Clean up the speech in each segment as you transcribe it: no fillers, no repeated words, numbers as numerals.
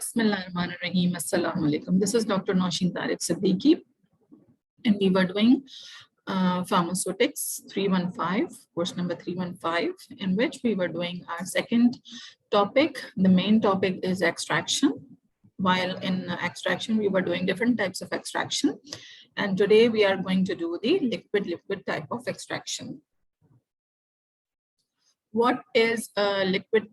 Bismillahirrahmanirrahim. Assalamu alaikum. This is Dr. Nausheen Tariq Siddiqui, and we were doing Pharmaceutics 315, course number 315, in which we were doing our second topic. The main topic is extraction. While in extraction, we were doing different types of extraction. And today we are going to do the liquid type of extraction. What is liquid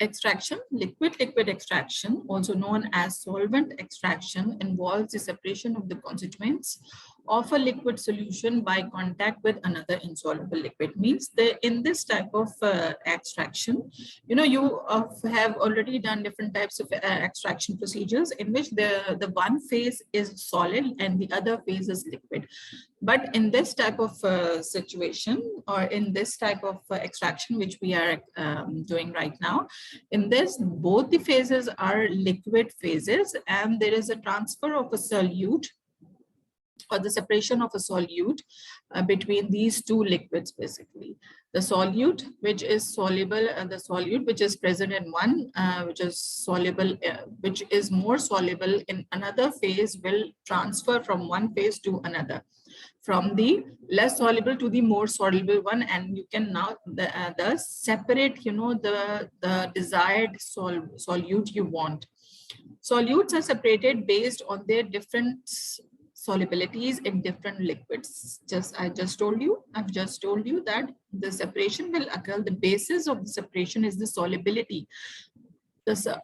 extraction? Liquid extraction, also known as solvent extraction, involves the separation of the constituents of a liquid solution by contact with another insoluble liquid. Means that in this type of extraction, you have already done different types of extraction procedures in which the one phase is solid and the other phase is liquid. But in this type of situation, or in this type of extraction which we are doing right now, in this both the phases are liquid phases, and there is a transfer of a solute, or the separation of a solute between these two liquids. Basically, the solute which is soluble and the solute which is present in one which is soluble, which is more soluble in another phase, will transfer from one phase to another, from the less soluble to the more soluble one, and you can now thus separate the desired solute you want. Solutes are separated based on their different solubilities in different liquids. I've just told you that the separation will occur. The basis of the separation is the solubility.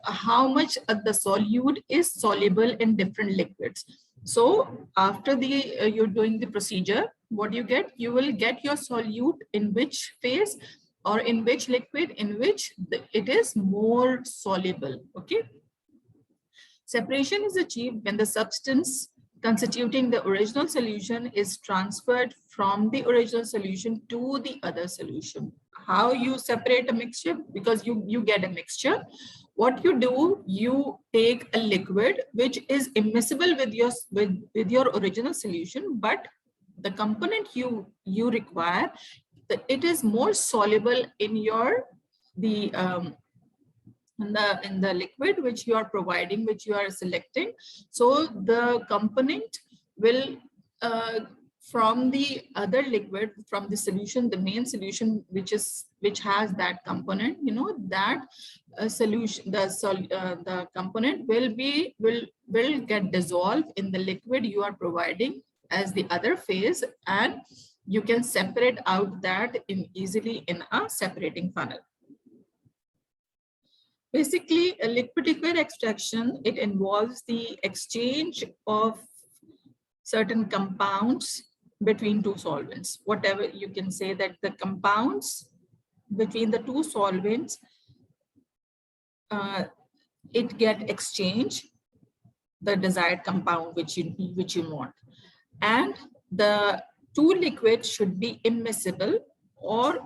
How much the solute is soluble in different liquids. So after you're doing the procedure, what do you get? You will get your solute in which phase or in which liquid in which it is more soluble. Okay. Separation is achieved when the substance constituting the original solution is transferred from the original solution to the other solution. How you separate a mixture? Because you get a mixture. What you do, you take a liquid which is immiscible with your original solution, but the component you require, that it is more soluble in in the liquid which you are providing, which you are selecting. So the component will from the other liquid, from the solution, the main solution which has that component, that solution, the component will get dissolved in the liquid you are providing as the other phase, and you can separate out that easily in a separating funnel. Basically, a liquid extraction, it involves the exchange of certain compounds between two solvents. Whatever you can say, that the compounds between the two solvents, it get exchanged, the desired compound which you want, and the two liquids should be immiscible, or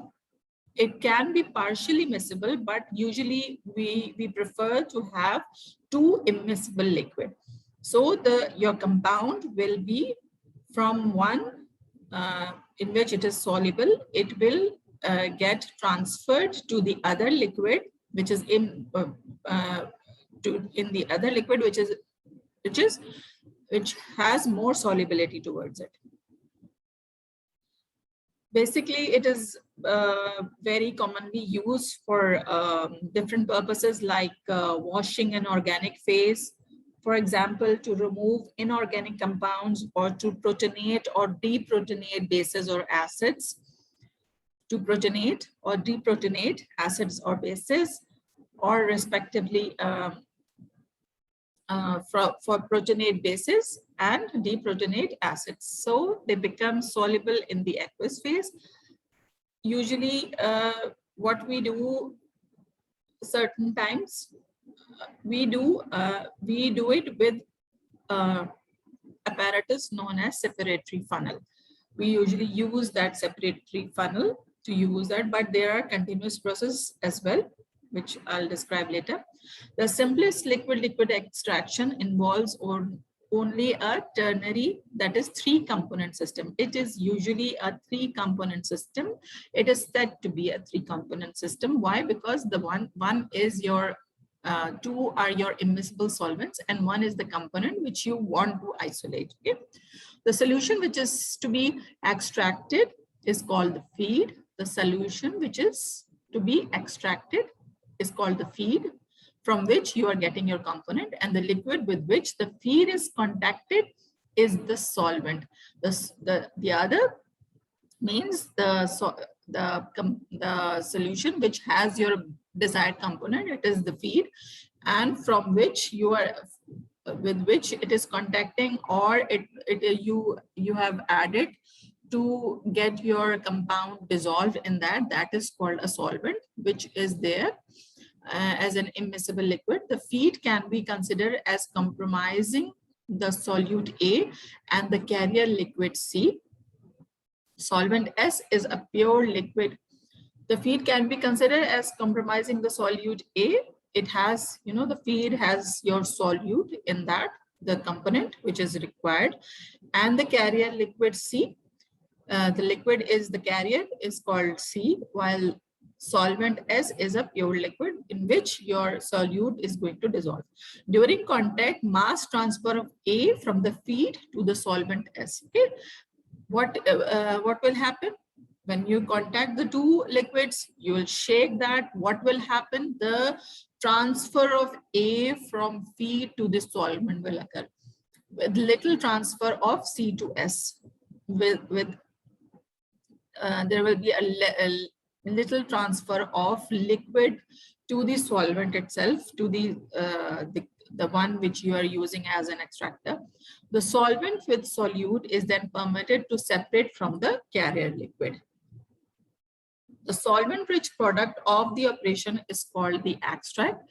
it can be partially miscible, but usually we prefer to have two immiscible liquid. So your compound will be from one in which it is soluble, it will get transferred to the other liquid, which is in the other liquid which has more solubility towards it. Basically, it is very commonly used for different purposes, like washing an organic phase, for example, to remove inorganic compounds, or to protonate or deprotonate bases or acids, to protonate or deprotonate acids or bases, or respectively for protonate bases and deprotonate acids. So they become soluble in the aqueous phase. Usually what we do certain times, we do it with apparatus known as separatory funnel. We usually use that separatory funnel to use that, but there are continuous processes as well, which I'll describe later. The simplest liquid extraction involves only a ternary, that is 3-component system. It is usually a 3-component system. It is said to be a 3-component system. Why? Because the one is your two are your immiscible solvents, and one is the component which you want to isolate. Okay, the solution which is to be extracted is called the feed. The solution which is to be extracted is called the feed, from which you are getting your component, and the liquid with which the feed is contacted is the solvent. The other means the solution which has your desired component, it is the feed, and from which you are with which it is contacting, or you have added to get your compound dissolved in that. That is called a solvent, which is there as an immiscible liquid. The feed can be considered as compromising the solute A and the carrier liquid C. Solvent S is a pure liquid. The feed can be considered as comprising the solute A. It has, the feed has your solute in that, the component which is required, and the carrier liquid C. The liquid is the carrier is called C, while solvent S is a pure liquid in which your solute is going to dissolve. During contact, mass transfer of A from the feed to the solvent S. Okay, what will happen? When you contact the two liquids, you will shake that. What will happen? The transfer of A from feed to the solvent will occur, with little transfer of C to S. There will be a little transfer of liquid to the solvent itself, to the one which you are using as an extractor. The solvent with solute is then permitted to separate from the carrier liquid. The solvent-rich product of the operation is called the extract.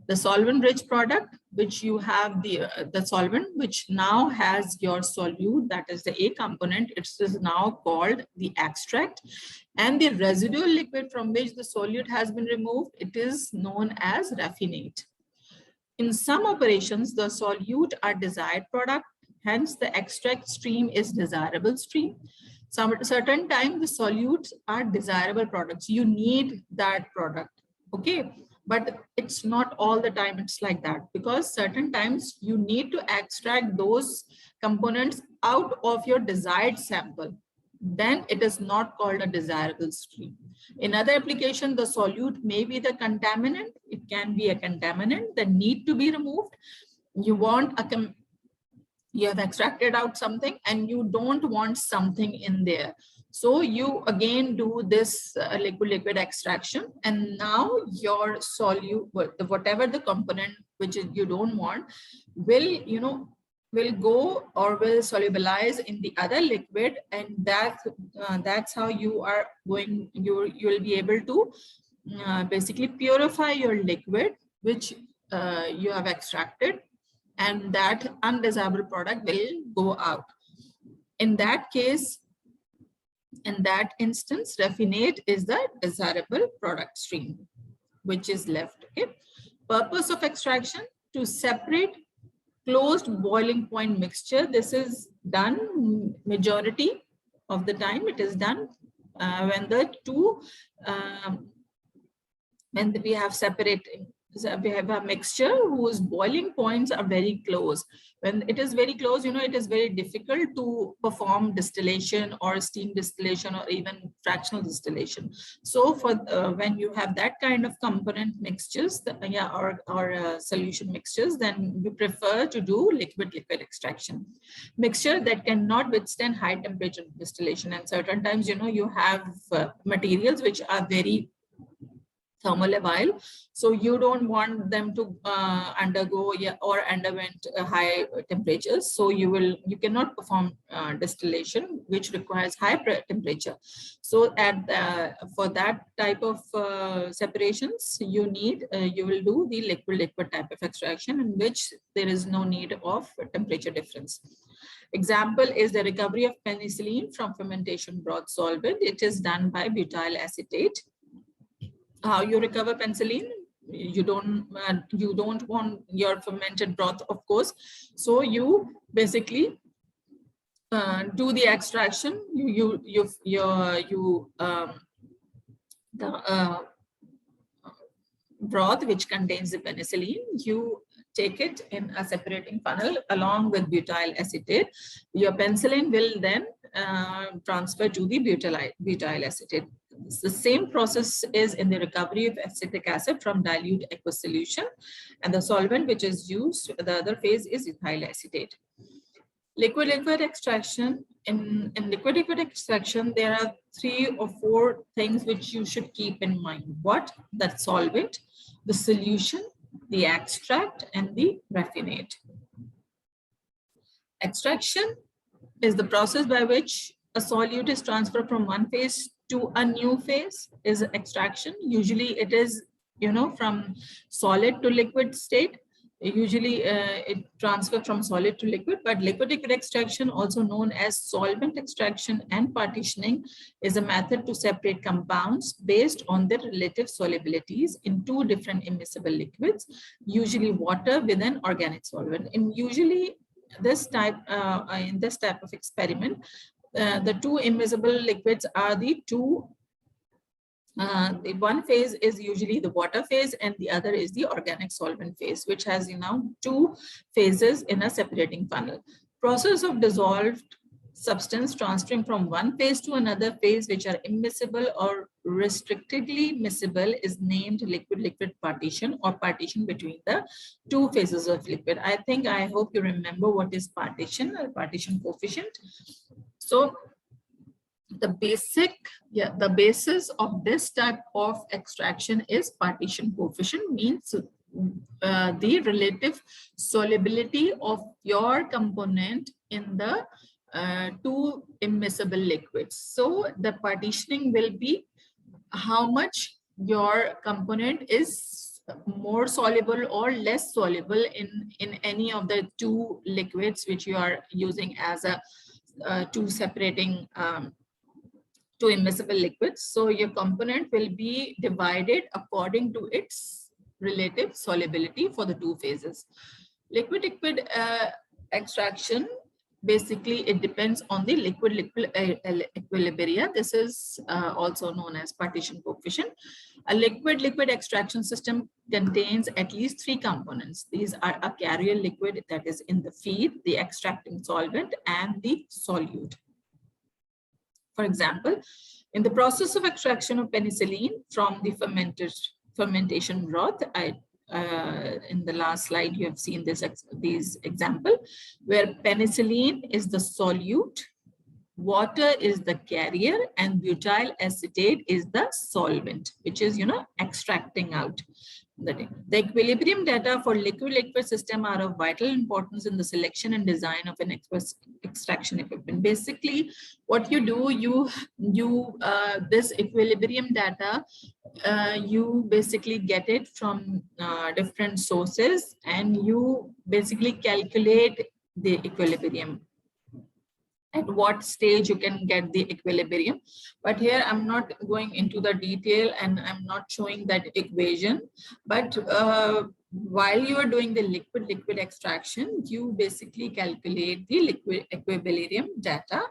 The solvent-rich product, which you have the solvent, which now has your solute, that is the A component, it is now called the extract. And the residual liquid from which the solute has been removed, it is known as raffinate. In some operations, the solute are desired product, hence the extract stream is desirable stream. Certain time the solutes are desirable products. You need that product, okay? But it's not all the time it's like that, because certain times you need to extract those components out of your desired sample. Then it is not called a desirable stream. In other application, the solute may be the contaminant. It can be a contaminant that need to be removed. You have extracted out something and you don't want something in there. So you again do this liquid extraction, and now your solute, whatever the component which you don't want, will go or will solubilize in the other liquid, and that's how you are going. You will be able to basically purify your liquid which you have extracted, and that undesirable product will go out. In that case, in that instance, raffinate is the desirable product stream which is left. Okay. Purpose of extraction: to separate closed boiling point mixture. This is done majority of the time. It is done when the two when we have separating. So we have a mixture whose boiling points are very close. When it is very close, it is very difficult to perform distillation or steam distillation or even fractional distillation. So for when you have that kind of component mixtures, or solution mixtures, then you prefer to do liquid extraction. Mixture that cannot withstand high temperature distillation, and certain times you have materials which are very thermolabile, so you don't want them to undergo or underwent high temperatures. So you cannot perform distillation which requires high temperature. So for that type of separations, you will do the liquid type of extraction, in which there is no need of temperature difference. Example is the recovery of penicillin from fermentation broth solvent. It is done by butyl acetate. How you recover penicillin? You don't want your fermented broth, of course. So you basically do the extraction. broth which contains the penicillin. You take it in a separating funnel along with butyl acetate. Your penicillin will then transfer to the butyl acetate. The same process is in the recovery of acetic acid from dilute aqueous solution, and the solvent which is used, the other phase is ethyl acetate. Liquid extraction. In liquid extraction, there are 3 or 4 things which you should keep in mind. What? The solvent, the solution, the extract, and the raffinate. Extraction is the process by which a solute is transferred from one phase to a new phase, is extraction. Usually it is, from solid to liquid state. Usually it transfers from solid to liquid, but liquid extraction, also known as solvent extraction and partitioning, is a method to separate compounds based on their relative solubilities in 2 different immiscible liquids, usually water with an organic solvent. And usually this type in this type of experiment, the 2 immiscible liquids are the the one phase is usually the water phase and the other is the organic solvent phase, which has 2 phases in a separating funnel. Process of dissolved substance transferring from one phase to another phase, which are immiscible or restrictedly miscible, is named liquid-liquid partition, or partition between the 2 phases of liquid. I hope you remember what is partition or partition coefficient. So the basis of this type of extraction is partition coefficient, means the relative solubility of your component in the 2 immiscible liquids. So the partitioning will be how much your component is more soluble or less soluble in any of the 2 liquids which you are using as a 2 separating 2 immiscible liquids. So your component will be divided according to its relative solubility for the 2 phases. Liquid-liquid extraction, basically it depends on the liquid-liquid equilibrium. This is also known as partition coefficient. A liquid-liquid extraction system contains at least 3 components. These are a carrier liquid, that is in the feed, the extracting solvent, and the solute. For example, in the process of extraction of penicillin from the fermentation broth, in the last slide you have seen these example, where penicillin is the solute, water is the carrier, and butyl acetate is the solvent, which is extracting out. The equilibrium data for liquid-liquid system are of vital importance in the selection and design of an extraction equipment. Basically, what you do, this equilibrium data, you basically get it from different sources, and you basically calculate the equilibrium. At what stage you can get the equilibrium. But here I'm not going into the detail and I'm not showing that equation. But while you are doing the liquid-liquid extraction, you basically calculate the liquid equilibrium data.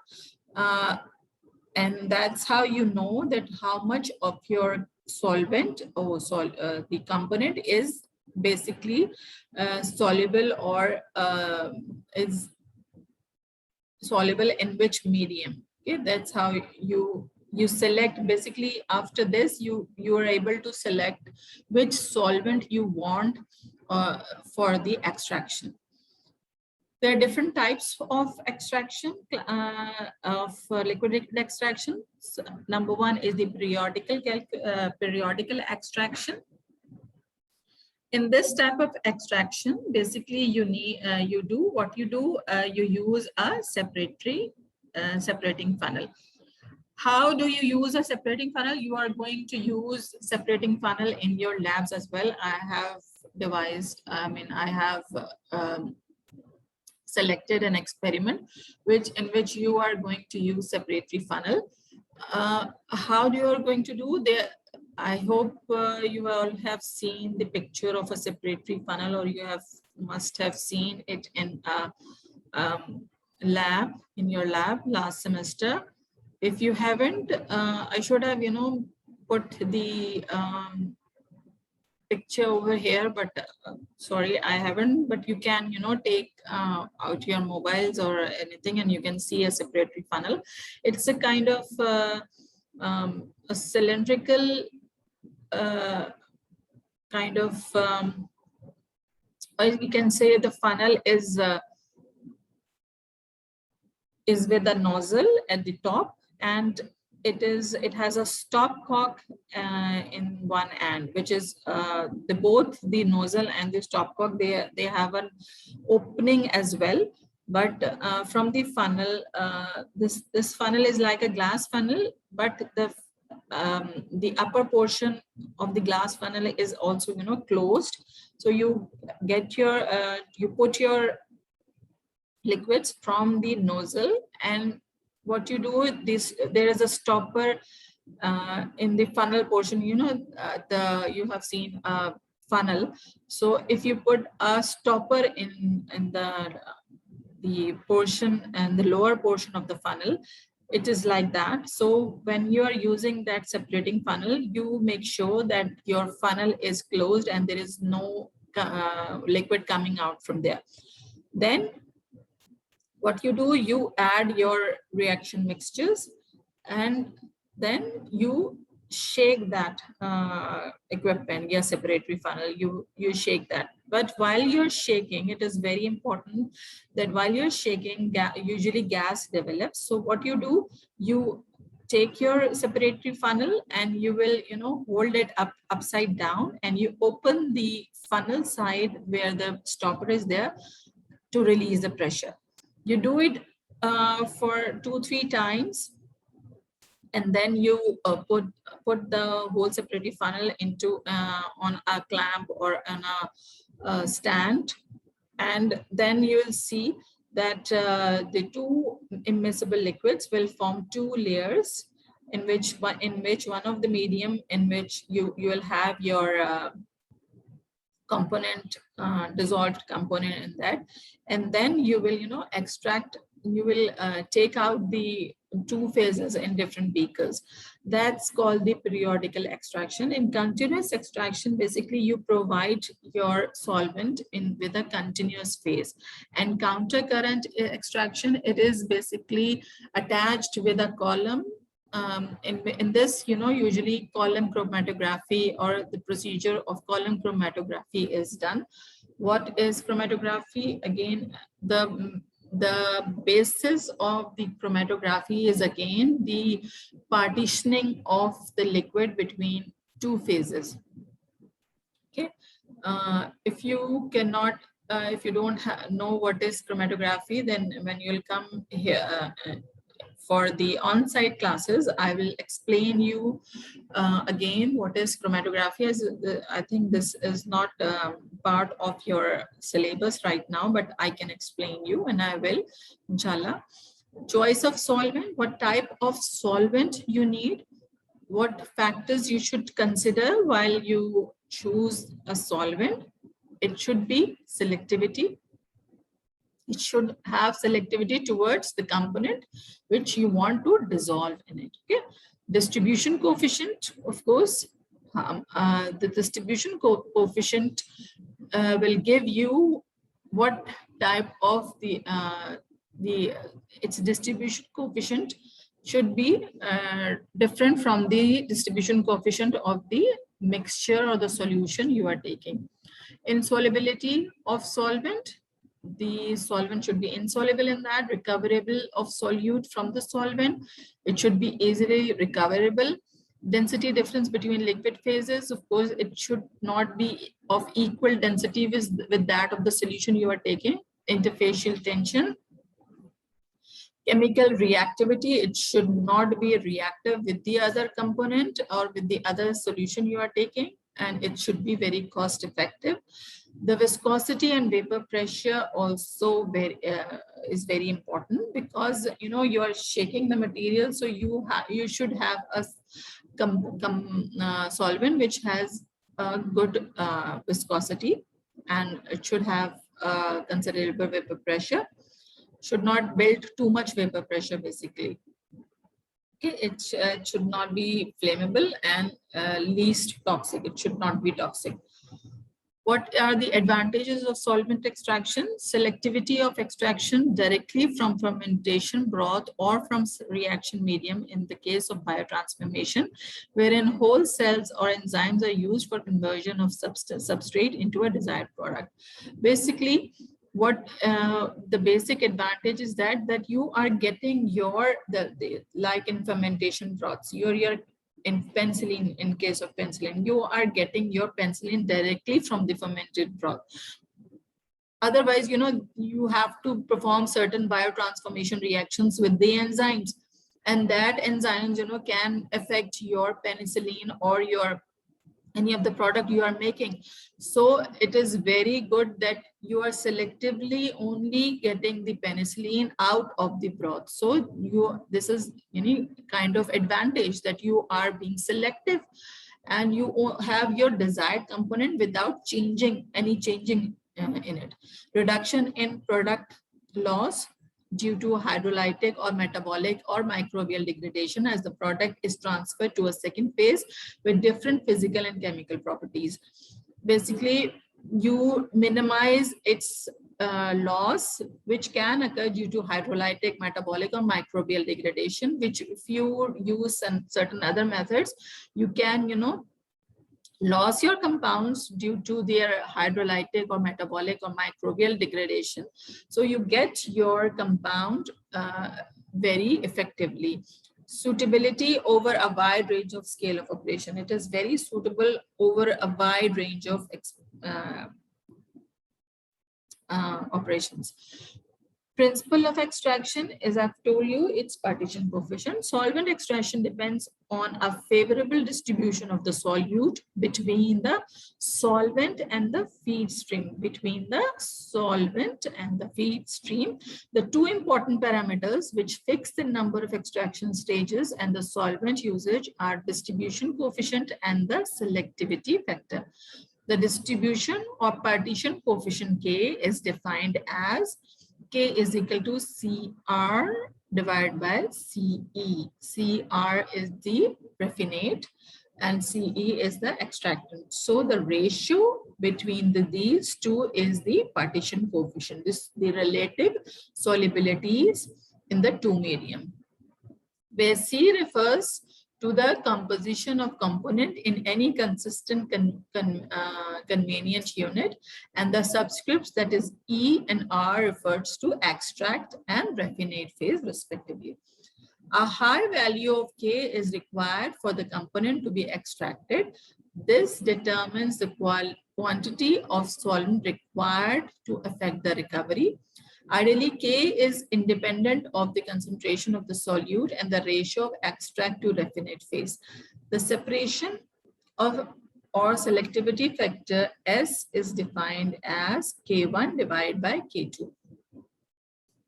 And that's how you know that how much of your solvent or the component is basically soluble or is soluble in which medium. Okay, that's how you select. Basically, after this you are able to select which solvent you want for the extraction. There are different types of extraction of liquid extraction. So, number 1 is the periodical extraction. In this type of extraction, basically you use a separating funnel. How do you use a separating funnel? You are going to use separating funnel in your labs as well. I have selected an experiment in which you are going to use separatory funnel. How you are going to do there? I hope you all have seen the picture of a separatory funnel, or you must have seen it in a your lab last semester. If you haven't, I should have put the picture over here, but sorry, I haven't. But you can, take out your mobiles or anything, and you can see a separatory funnel. It's a kind of a cylindrical kind of, or you can say the funnel is with a nozzle at the top, and it has a stopcock in one end, which is both the nozzle and the stopcock, they have an opening as well. But from the funnel, this funnel is like a glass funnel, but the upper portion of the glass funnel is also closed. So you get your you put your liquids from the nozzle, and what you do is this, there is a stopper in the funnel portion. You have seen a funnel. So if you put a stopper in the portion and the lower portion of the funnel, it is like that. So when you are using that separating funnel, you make sure that your funnel is closed and there is no liquid coming out from there. Then what you do, you add your reaction mixtures, and then you shake that equipment, your separatory funnel, you shake that. But while you're shaking, it is very important that while you're shaking, usually gas develops. So what you do, you take your separatory funnel and you will, hold it upside down, and you open the funnel side where the stopper is there to release the pressure. You do it for 2-3 times, and then you put the whole separatory funnel into on a clamp or on a stand, and then you will see that the two immiscible liquids will form 2 layers, in which one of the medium in which you will have your component, dissolved component in that, and then you will extract, you will take out the 2 phases in different beakers. That's called the periodical extraction. In continuous extraction, basically you provide your solvent with a continuous phase, and counter current extraction, it is basically attached with a column. In this, usually column chromatography, or the procedure of column chromatography is done. What is chromatography? Again, the basis of the chromatography is again the partitioning of the liquid between 2 phases. Okay, if you cannot, if you don't know what is chromatography, then when you'll come here for the on-site classes, I will explain you again what is chromatography. As I think this is not part of your syllabus right now, but I can explain you, and I will, inshallah. Choice of solvent, what type of solvent you need, what factors you should consider while you choose a solvent. It should be selectivity. It should have selectivity towards the component which you want to dissolve in it. Okay, distribution coefficient, of course, the distribution coefficient will give you what type of its distribution coefficient should be different from the distribution coefficient of the mixture or the solution you are taking. Insolubility of solvent, the solvent should be insoluble in that, recoverable of solute from the solvent, it should be easily recoverable. Density difference between liquid phases, of course, it should not be of equal density with that of the solution you are taking. Interfacial tension. Chemical reactivity, it should not be reactive with the other component or with the other solution you are taking, and it should be very cost effective. The viscosity and vapor pressure also is very important, because you are shaking the material, so you should have a solvent which has a good viscosity, and it should have considerable vapor pressure. Should not build too much vapor pressure, basically. Okay, it should not be flammable, and least toxic. It should not be toxic. What are the advantages of solvent extraction? Selectivity of extraction directly from fermentation broth or from reaction medium in the case of biotransformation, wherein whole cells or enzymes are used for conversion of substrate into a desired product. Basically, what the basic advantage is that you are getting your like in fermentation broths, your in penicillin, in case of penicillin, you are getting your penicillin directly from the fermented broth. Otherwise, you have to perform certain biotransformation reactions with the enzymes, and that enzymes, can affect your penicillin or your any of the product you are making. So it is very good that you are selectively only getting the penicillin out of the broth. So this is kind of advantage that you are being selective and you have your desired component without changing in it. Reduction in product loss due to hydrolytic or metabolic or microbial degradation as the product is transferred to a second phase with different physical and chemical properties. Basically, you minimize its loss, which can occur due to hydrolytic, metabolic, or microbial degradation, which if you use certain other methods, you can, lose your compounds due to their hydrolytic or metabolic or microbial degradation. So you get your compound very effectively. Suitability over a wide range of scale of operation. It is very suitable over a wide range of operations. Principle of extraction, as I've told you, it's partition coefficient. Solvent extraction depends on a favorable distribution of the solute between the solvent and the feed stream. Between the solvent and the feed stream, the two important parameters which fix the number of extraction stages and the solvent usage are distribution coefficient and the selectivity factor. The distribution or partition coefficient K is defined as K is equal to CR divided by CE. CR is the raffinate and CE is the extractant. So the ratio between these two is the partition coefficient. This the relative solubilities in the two medium. Where C refers to the composition of component in any consistent convenient unit, and the subscripts, that is E and R, refers to extract and raffinate phase respectively. A high value of K is required for the component to be extracted. This determines the quantity of solvent required to affect the recovery. Ideally, K is independent of the concentration of the solute and the ratio of extract to raffinate phase. The separation of or selectivity factor S is defined as K1 divided by K2,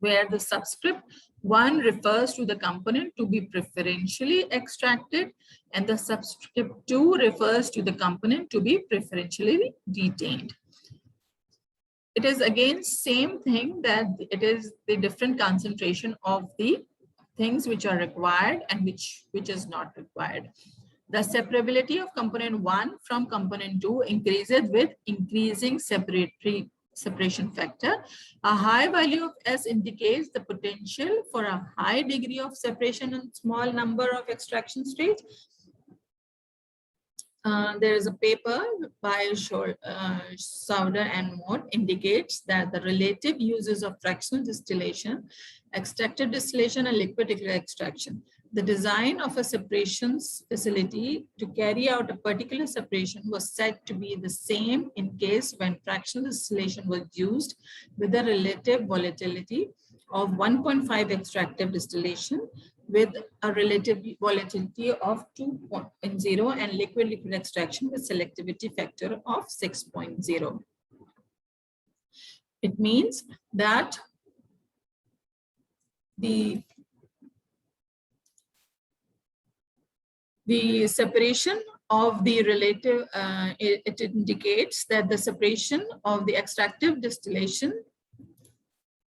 where the subscript 1 refers to the component to be preferentially extracted and the subscript 2 refers to the component to be preferentially retained. It is again same thing, that it is the different concentration of the things which are required and which is not required. The separability of component 1 from component 2 increases with increasing separation factor. A high value of S indicates the potential for a high degree of separation in small number of extraction stages. There is a paper by Sauder and Mott indicates that the relative uses of fractional distillation, extractive distillation, and liquid extraction. The design of a separations facility to carry out a particular separation was said to be the same in case when fractional distillation was used with a relative volatility of 1.5 extractive distillation with a relative volatility of 2.0 and liquid extraction with selectivity factor of 6.0. It means that the separation of the relative, it indicates that the separation of the extractive distillation